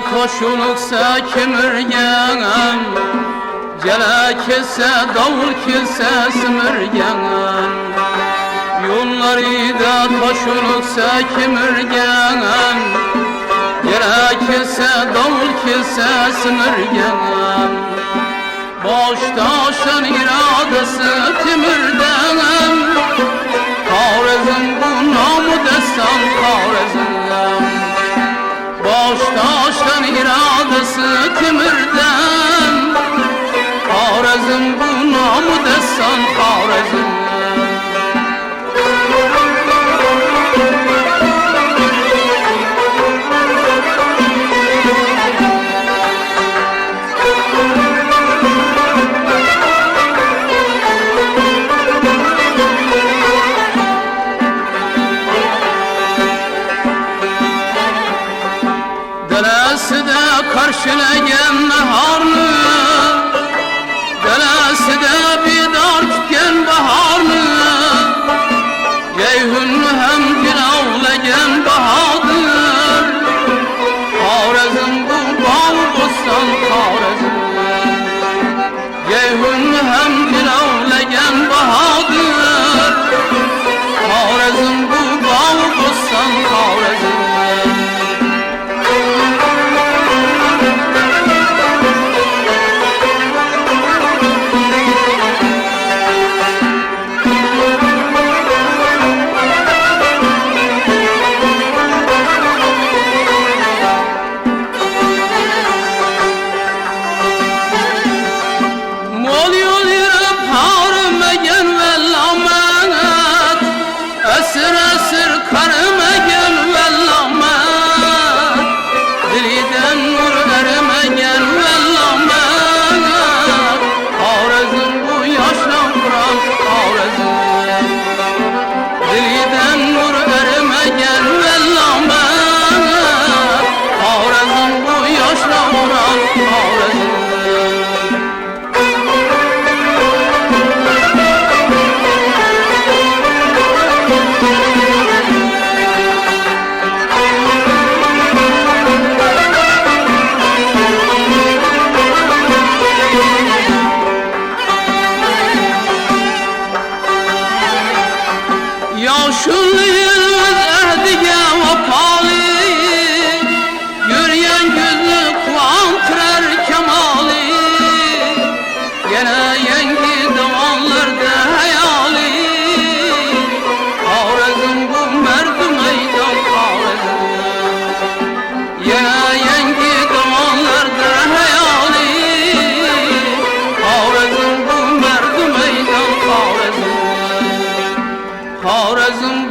toşuluksa kemirgen, gele kelse davul kelse simirgen. Yolları da toşuluksa kemirgen, gele kelse davul kelse simirgen. Boş taşın iradesi timirden, Xorazm bu namı destan Xorazm. Boş taşın iradesi timirden, Xorazm bu namı destan Xorazm. Deleside karşılayan naharını, deleside bidar tutken baharını, Ceyhun'u hem gilavlayan bahadır. Xorazm bu bağ bostan Xorazm. Ceyhun'u hem gilavlayan bahadır. Xorazm bu bağ bostan Xorazm. Yaşlıyız ehdige vafalı, yürüyen gözlü kuantrer kemali. Yine yengi davanlarda hayali, Xorazm bu merdi meydan Xorazm. Yine yengi davanlarda hayali, Xorazm bu merdi meydan Xorazm. Xorazm